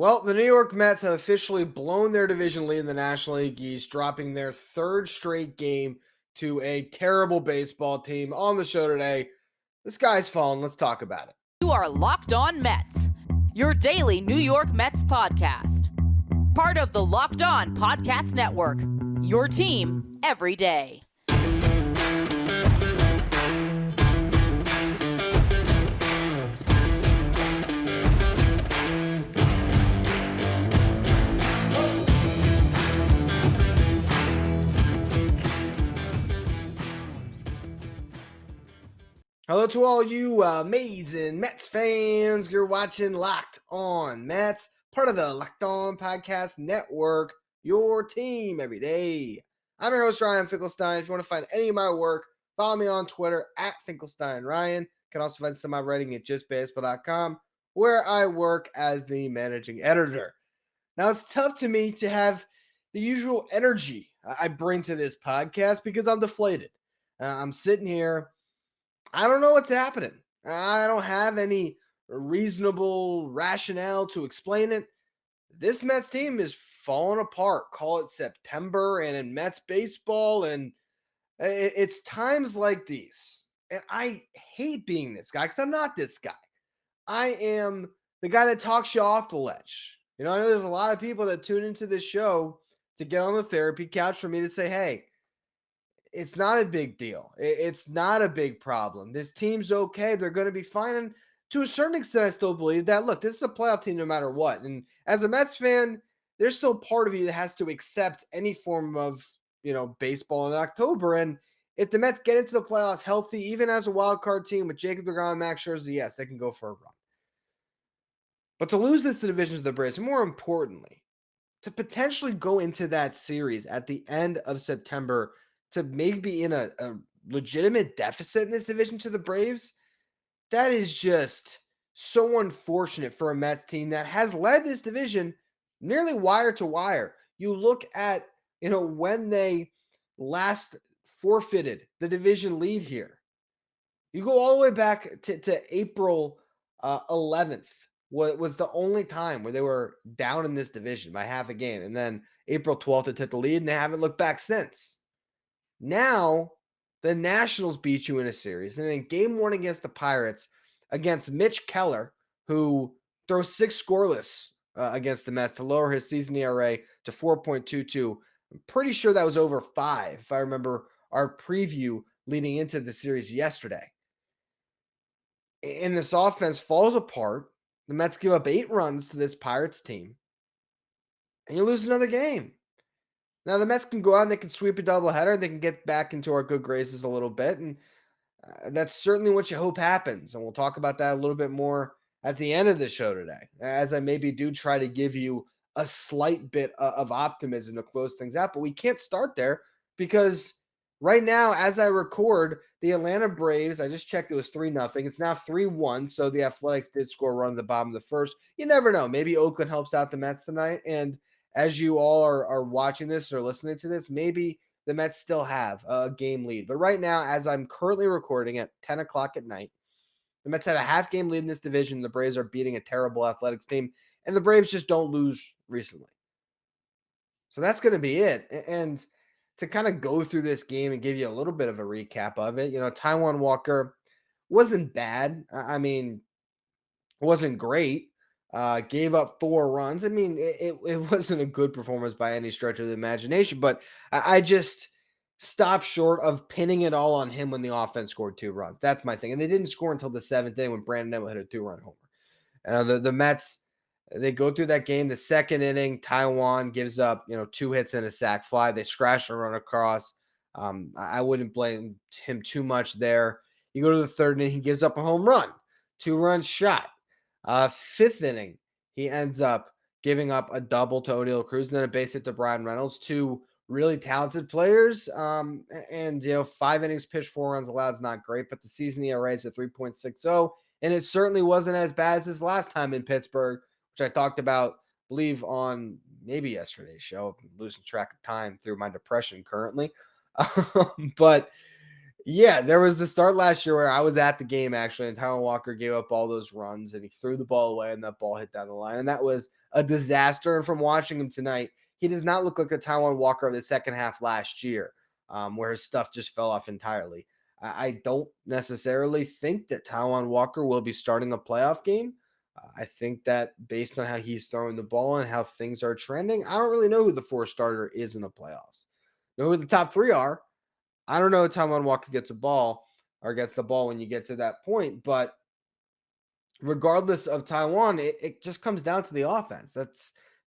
Well, the New York Mets have officially blown their division lead in the National League East, dropping their third straight game to a terrible baseball team. On the show today, the sky's falling. Let's talk about it. You are Locked On Mets, your daily New York Mets podcast. Part of the Locked On Podcast Network, your team every day. Hello to all you amazing Mets fans. You're watching Locked On Mets, part of the Locked On Podcast Network, your team every day. I'm your host, Ryan Finkelstein. If you want to find any of my work, follow me on Twitter at FinkelsteinRyan. You can also find some of my writing at justbaseball.com, where I work as the managing editor. Now, it's tough to me to have the usual energy I bring to this podcast because I'm deflated. I'm sitting here. I don't know what's happening. I don't have any reasonable rationale to explain it. This Mets team is falling apart. Call it September and in Mets baseball. And it's times like these. And I hate being this guy because I'm not this guy. I am the guy that talks you off the ledge. I know there's a lot of people that tune into this show to get on the therapy couch for me to say, hey, it's not a big deal. It's not a big problem. This team's okay. They're going to be fine. And to a certain extent, I still believe that. Look, this is a playoff team no matter what. And as a Mets fan, there's still part of you that has to accept any form of, baseball in October. And if the Mets get into the playoffs healthy, even as a wild card team with Jacob deGrom and Max Scherzer, yes, they can go for a run. But to lose this division to the Braves, and more importantly, to potentially go into that series at the end of September to maybe be in a legitimate deficit in this division to the Braves, that is just so unfortunate for a Mets team that has led this division nearly wire to wire. You look at, when they last forfeited the division lead here. You go all the way back to April 11th. Was the only time where they were down in this division by half a game. And then April 12th, they took the lead, and they haven't looked back since. Now, the Nationals beat you in a series. And then game one against the Pirates, against Mitch Keller, who throws 6 scoreless against the Mets to lower his season ERA to 4.22. I'm pretty sure that was over 5, if I remember our preview leading into the series yesterday. And this offense falls apart. The Mets give up 8 runs to this Pirates team, and you lose another game. Now, the Mets can go out and they can sweep a doubleheader. They can get back into our good graces a little bit, and that's certainly what you hope happens. And we'll talk about that a little bit more at the end of the show today, as I maybe do try to give you a slight bit of optimism to close things out. But we can't start there because right now, as I record, the Atlanta Braves, I just checked, it was 3-0. It's now 3-1, so the Athletics did score a run at the bottom of the first. You never know. Maybe Oakland helps out the Mets tonight, and as you all are watching this or listening to this, maybe the Mets still have a game lead. But right now, as I'm currently recording at 10 o'clock at night, the Mets have a half game lead in this division. The Braves are beating a terrible Athletics team, and the Braves just don't lose recently. So that's going to be it. And to kind of go through this game and give you a little bit of a recap of it, Taijuan Walker wasn't bad. I mean, wasn't great. Gave up 4 runs. I mean, it wasn't a good performance by any stretch of the imagination, but I just stopped short of pinning it all on him when the offense scored 2 runs. That's my thing. And they didn't score until the 7th inning when Brandon Nimmo hit a 2-run homer. And the Mets, they go through that game. The second inning, Taijuan gives up, 2 hits and a sac fly. They scratch and run across. I wouldn't blame him too much there. You go to the third inning, he gives up a home run, 2-run shot. 5th inning, he ends up giving up a double to Odell Cruz and then a base hit to Brian Reynolds, 2 really talented players. And 5 innings pitched, 4 runs allowed is not great, but the season ERA is at 3.60, and it certainly wasn't as bad as his last time in Pittsburgh, which I talked about, I believe, on maybe yesterday's show. I'm losing track of time through my depression currently. But Yeah, there was the start last year where I was at the game actually, and Taiwan Walker gave up all those runs and he threw the ball away and that ball hit down the line. And that was a disaster. And from watching him tonight, he does not look like the Taiwan Walker of the second half last year, where his stuff just fell off entirely. I don't necessarily think that Taiwan Walker will be starting a playoff game. I think that based on how he's throwing the ball and how things are trending, I don't really know who the fourth starter is in the playoffs. I know who the top three are. I don't know if Taiwan Walker gets a ball or gets the ball when you get to that point, but regardless of Taiwan, it just comes down to the offense.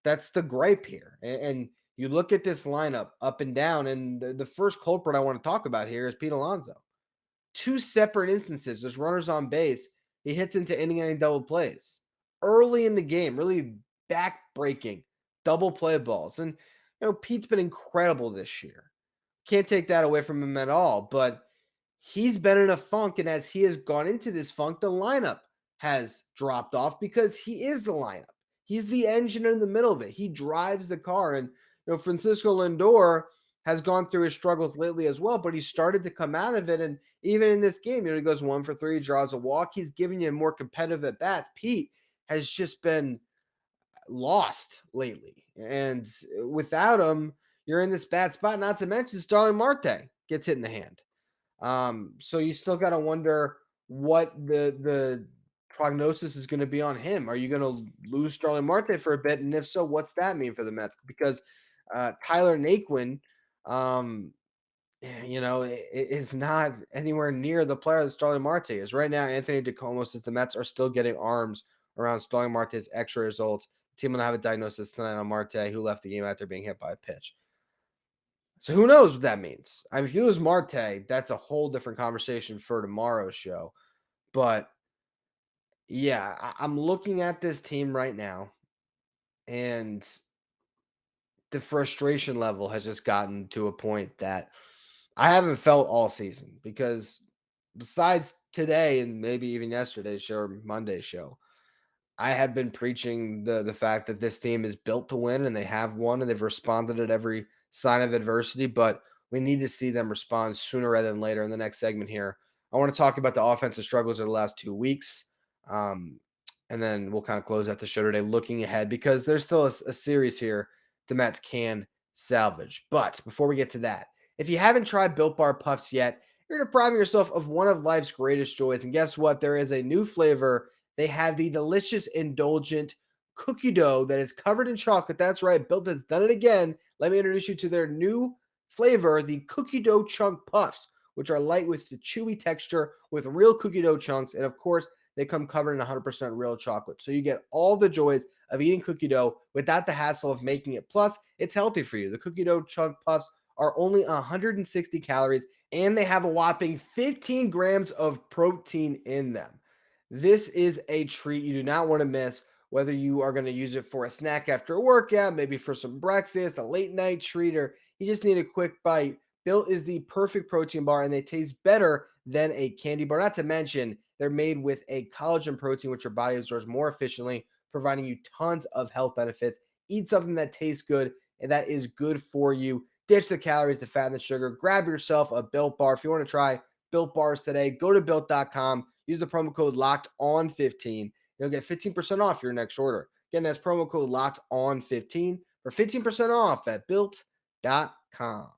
That's the gripe here. And you look at this lineup up and down, and the first culprit I want to talk about here is Pete Alonso. Two separate instances, there's runners on base. He hits into inning double plays early in the game, really back-breaking double play balls. And Pete's been incredible this year. Can't take that away from him at all, but he's been in a funk, and as he has gone into this funk, the lineup has dropped off because he is the lineup. He's the engine in the middle of it. He drives the car, and Francisco Lindor has gone through his struggles lately as well, but he started to come out of it, and even in this game, he goes 1 for 3, draws a walk. He's giving you more competitive at bats. Pete has just been lost lately. And without him, you're in this bad spot. Not to mention Starling Marte gets hit in the hand. So you still got to wonder what the prognosis is going to be on him. Are you going to lose Starling Marte for a bit? And if so, what's that mean for the Mets? Because Tyler Naquin, is not anywhere near the player that Starling Marte is. Right now, Anthony DeComo says the Mets are still getting arms around Starling Marte's extra results. The team will have a diagnosis tonight on Marte, who left the game after being hit by a pitch. So who knows what that means? I mean, if you lose Marte, that's a whole different conversation for tomorrow's show. But yeah, I'm looking at this team right now, and the frustration level has just gotten to a point that I haven't felt all season because besides today and maybe even yesterday's show or Monday's show, I have been preaching the fact that this team is built to win and they have won and they've responded at every sign of adversity, but we need to see them respond sooner rather than later. In the next segment here, I want to talk about the offensive struggles of the last 2 weeks. And then we'll kind of close out the show today looking ahead because there's still a series here the Mets can salvage. But before we get to that, if you haven't tried Built Bar Puffs yet, you're depriving yourself of one of life's greatest joys. And guess what? There is a new flavor. They have the delicious, indulgent cookie dough that is covered in chocolate. That's right. Built has done it again. Let me introduce you to their new flavor, the cookie dough chunk puffs, which are light with the chewy texture with real cookie dough chunks. And of course, they come covered in 100% real chocolate. So you get all the joys of eating cookie dough without the hassle of making it. Plus, it's healthy for you. The cookie dough chunk puffs are only 160 calories and they have a whopping 15 grams of protein in them. This is a treat you do not want to miss, whether you are going to use it for a snack after a workout, maybe for some breakfast, a late night treat, or you just need a quick bite. Built is the perfect protein bar and they taste better than a candy bar. Not to mention, they're made with a collagen protein, which your body absorbs more efficiently, providing you tons of health benefits. Eat something that tastes good and that is good for you. Ditch the calories, the fat, and the sugar. Grab yourself a Built Bar. If you want to try Built Bars today, go to Built.com. Use the promo code LOCKEDON15. You'll get 15% off your next order. Again, that's promo code LOCKEDON15 for 15% off at Built.com.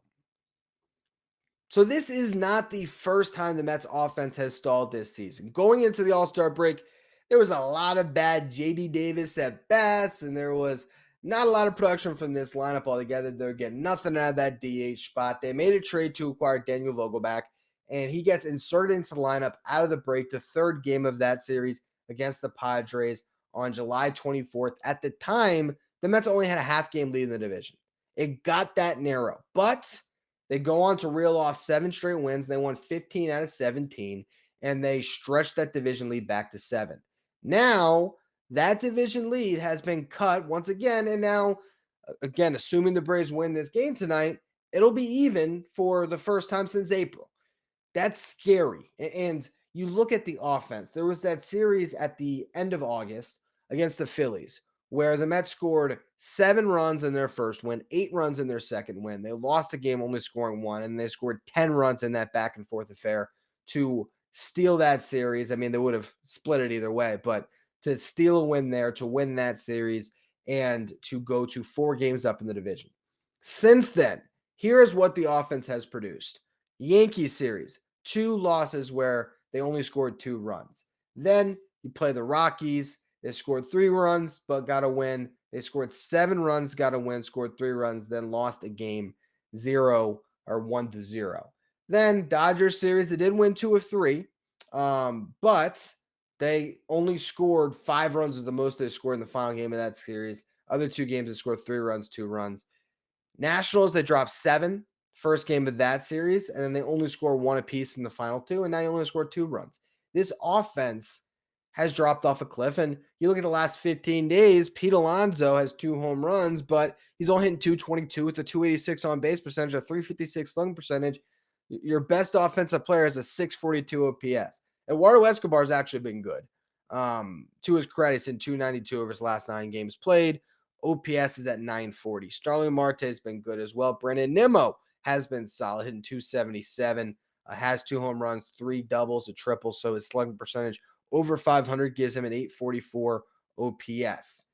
So this is not the first time the Mets offense has stalled this season. Going into the All-Star break, there was a lot of bad J.D. Davis at bats, and there was not a lot of production from this lineup altogether. They're getting nothing out of that DH spot. They made a trade to acquire Daniel Vogelback, and he gets inserted into the lineup out of the break, the third game of that series against the Padres on July 24th. At the time, the Mets only had a half-game lead in the division. It got that narrow, but they go on to reel off 7 straight wins. They won 15 out of 17, and they stretched that division lead back to 7. Now, that division lead has been cut once again, and now, again, assuming the Braves win this game tonight, it'll be even for the first time since April. That's scary. And you look at the offense. There was that series at the end of August against the Phillies where the Mets scored 7 runs in their first win, 8 runs in their second win. They lost the game only scoring 1, and they scored 10 runs in that back and forth affair to steal that series. I mean, they would have split it either way, but to steal a win there, to win that series, and to go to 4 games up in the division. Since then, here is what the offense has produced. Yankees series, 2 losses where they only scored 2 runs. Then you play the Rockies. They scored 3 runs, but got a win. They scored 7 runs, got a win, scored 3 runs, then lost a game 1-0. Then Dodgers series, they did win 2 of 3, but they only scored 5 runs, is the most they scored in the final game of that series. Other 2 games, they scored 3 runs, 2 runs. Nationals, they dropped 7 first game of that series, and then they only score 1 apiece in the final 2, and now you only scored 2 runs. This offense has dropped off a cliff, and you look at the last 15 days, Pete Alonso has 2 home runs, but he's only hitting 222 with a 286 on base percentage, a 356 slugging percentage. Your best offensive player has a 642 OPS. Eduardo Escobar has actually been good. To his credit, he's in 292 over his last 9 games played. OPS is at 940. Starling Marte has been good as well. Brandon Nimmo has been solid, hitting 277, has 2 home runs, 3 doubles, a triple. So his slugging percentage over 500 gives him an 844 OPS.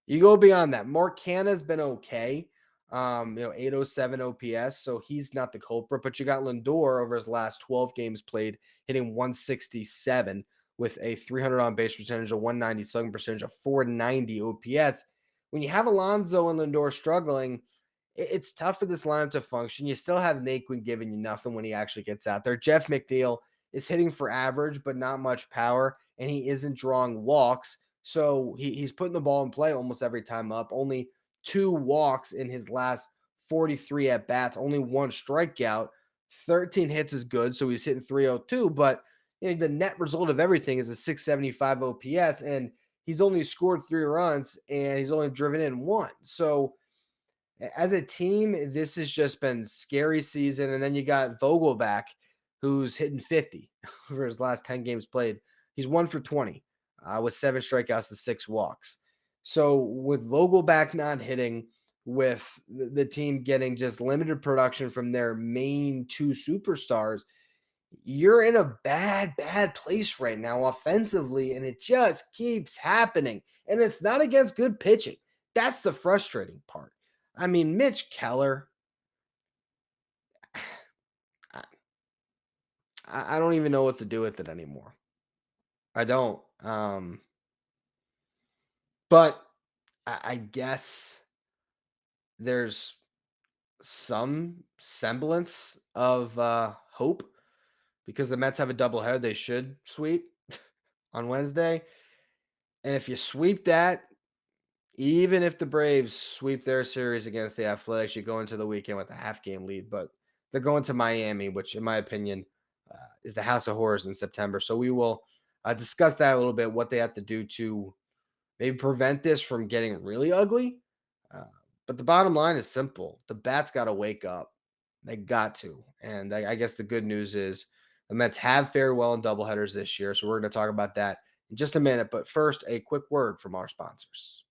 You go beyond that. Mark Canha's been okay. 807 OPS, so he's not the culprit. But you got Lindor over his last 12 games played, hitting 167 with a 300 on base percentage, a 190 slugging percentage, a 490 OPS. When you have Alonso and Lindor struggling, it's tough for this lineup to function. You still have Naquin giving you nothing when he actually gets out there. Jeff McNeil is hitting for average, but not much power, and he isn't drawing walks. So he's putting the ball in play almost every time up. Only 2 walks in his last 43 at bats, only 1 strikeout. 13 hits is good, so he's hitting 302. But the net result of everything is a 675 OPS, and he's only scored 3 runs, and he's only driven in 1. So as a team, this has just been scary season. And then you got Vogelback, who's hitting 50 over his last 10 games played. He's 1 for 20 with 7 strikeouts and 6 walks. So with Vogelback not hitting, with the team getting just limited production from their main 2 superstars, you're in a bad place right now offensively, and it just keeps happening. And it's not against good pitching. That's the frustrating part. I mean, Mitch Keller, I don't even know what to do with it anymore. I don't. But I guess there's some semblance of hope because the Mets have a doubleheader. They should sweep on Wednesday. And if you sweep that, even if the Braves sweep their series against the Athletics, you go into the weekend with a half-game lead. But they're going to Miami, which, in my opinion, is the House of Horrors in September. So we will discuss that a little bit, what they have to do to maybe prevent this from getting really ugly. But the bottom line is simple. The Bats got to wake up. They got to. And I guess the good news is the Mets have fared well in doubleheaders this year. So we're going to talk about that in just a minute. But first, a quick word from our sponsors.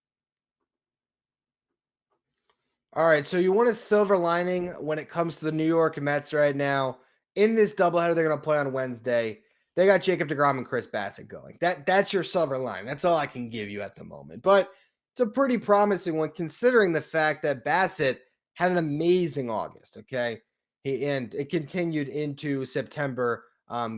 All right, so you want a silver lining when it comes to the New York Mets right now. In this doubleheader they're going to play on Wednesday, they got Jacob deGrom and Chris Bassett going. That's your silver line. That's all I can give you at the moment. But it's a pretty promising one considering the fact that Bassett had an amazing August, okay? And it continued into September,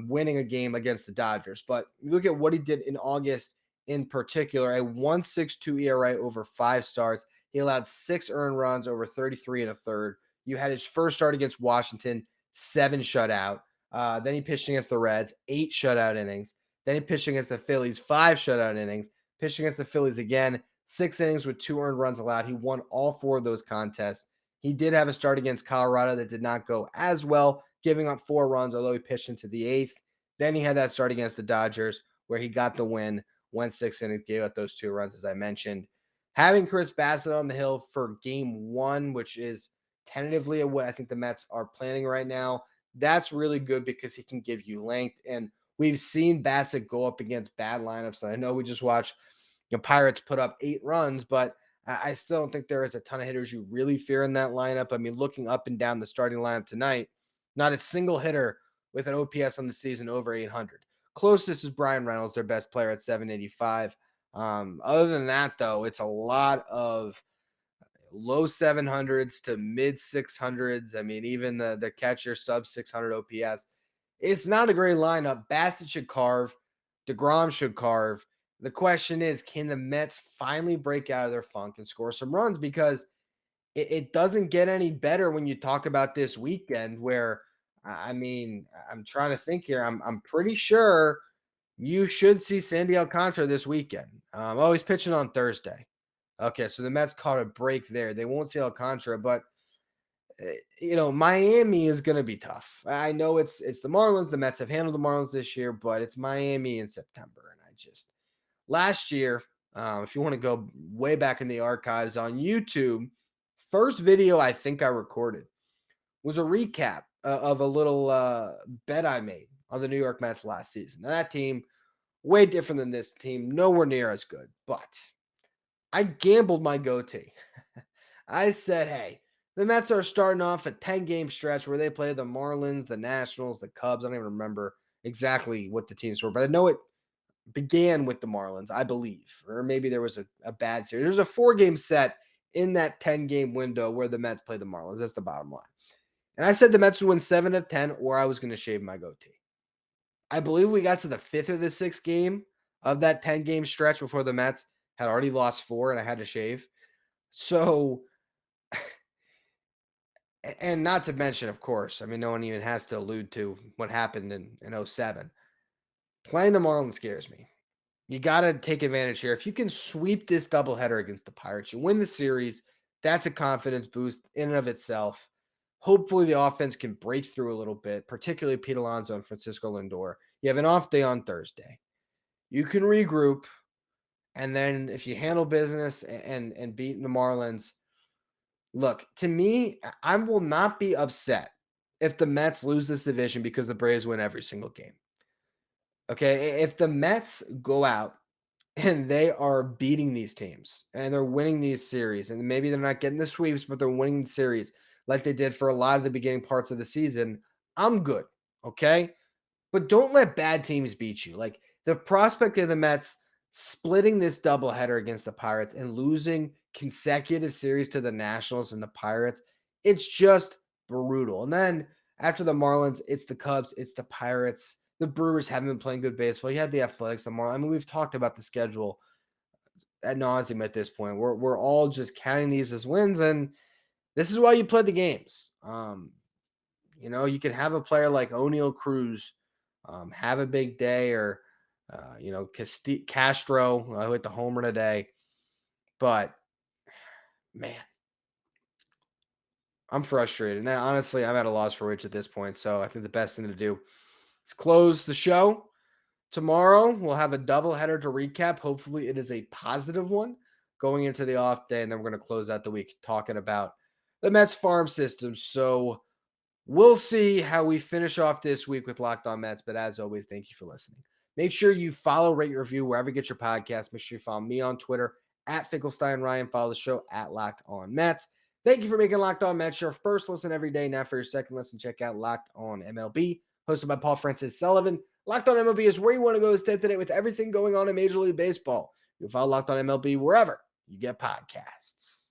winning a game against the Dodgers. But you look at what he did in August in particular, a 1.62 ERA over 5 starts. He allowed 6 earned runs over 33 and a third. You had his first start against Washington, 7 shutout. Then he pitched against the Reds, 8 shutout innings. Then he pitched against the Phillies, 5 shutout innings. Pitched against the Phillies again, 6 innings with 2 earned runs allowed. He won all 4 of those contests. He did have a start against Colorado that did not go as well, giving up 4 runs, although he pitched into the 8th. Then he had that start against the Dodgers where he got the win, went 6 innings, gave up those 2 runs, as I mentioned. Having Chris Bassett on the hill for game 1, which is tentatively what I think the Mets are planning right now, that's really good because he can give you length. And we've seen Bassett go up against bad lineups. And I know we just watched Pirates put up 8 runs, but I still don't think there is a ton of hitters you really fear in that lineup. I mean, looking up and down the starting lineup tonight, not a single hitter with an OPS on the season over 800. Closest is Brian Reynolds, their best player at 785. Other than that, though, it's a lot of low 700s to mid 600s. I mean, even the catcher sub 600 OPS. It's not a great lineup. Bassett should carve. DeGrom should carve. The question is, can the Mets finally break out of their funk and score some runs? Because it doesn't get any better when you talk about this weekend where, I mean, I'm trying to think here. I'm pretty sure you should see Sandy Alcantara this weekend. He's pitching on Thursday. Okay, so the Mets caught a break there. They won't see Alcantara, but Miami is going to be tough. I know it's the Marlins. The Mets have handled the Marlins this year, but it's Miami in September, and last year, if you want to go way back in the archives on YouTube, first video I think I recorded was a recap of a little bet I made on the New York Mets last season. Now, that team, way different than this team, nowhere near as good, but I gambled my goatee. I said, hey, the Mets are starting off a 10-game stretch where they play the Marlins, the Nationals, the Cubs. I don't even remember exactly what the teams were, but I know it began with the Marlins, I believe, or maybe there was a bad series. There's a 4-game set in that 10-game window where the Mets play the Marlins. That's the bottom line. And I said the Mets would win 7 of 10 or I was going to shave my goatee. I believe we got to the 5th or the 6th game of that 10-game stretch before the Mets had already lost 4 and I had to shave. So, and not to mention, of course, I mean, no one even has to allude to what happened in 07. Playing the Marlins scares me. You got to take advantage here. If you can sweep this doubleheader against the Pirates, you win the series. That's a confidence boost in and of itself. Hopefully the offense can break through a little bit, particularly Pete Alonso and Francisco Lindor. You have an off day on Thursday. You can regroup, and then if you handle business and beat the Marlins, look, to me, I will not be upset if the Mets lose this division because the Braves win every single game. Okay, if the Mets go out and they are beating these teams and they're winning these series, and maybe they're not getting the sweeps, but they're winning the series like they did for a lot of the beginning parts of the season, I'm good. Okay. But don't let bad teams beat you. Like the prospect of the Mets splitting this doubleheader against the Pirates and losing consecutive series to the Nationals and the Pirates, it's just brutal. And then after the Marlins, it's the Cubs, it's the Pirates. The Brewers haven't been playing good baseball. You had the Athletics, the Marlins. I mean, we've talked about the schedule ad nauseum at this point. We're all just counting these as wins, and this is why you play the games. You can have a player like O'Neal Cruz have a big day, or Castro who hit the homer today. But man, I'm frustrated. Now, honestly, I'm at a loss for words at this point. So I think the best thing to do is close the show. Tomorrow, we'll have a doubleheader to recap. Hopefully, it is a positive one going into the off day. And then we're going to close out the week talking about the Mets farm system. So we'll see how we finish off this week with Locked On Mets. But as always, thank you for listening. Make sure you follow, rate, review wherever you get your podcast. Make sure you follow me on Twitter at Finkelstein Ryan. Follow the show at Locked On Mets. Thank you for making Locked On Mets your first listen every day. Now for your second listen, check out Locked On MLB, hosted by Paul Francis Sullivan. Locked On MLB is where you want to go to stay up to date with everything going on in Major League Baseball. You'll follow Locked On MLB wherever you get podcasts.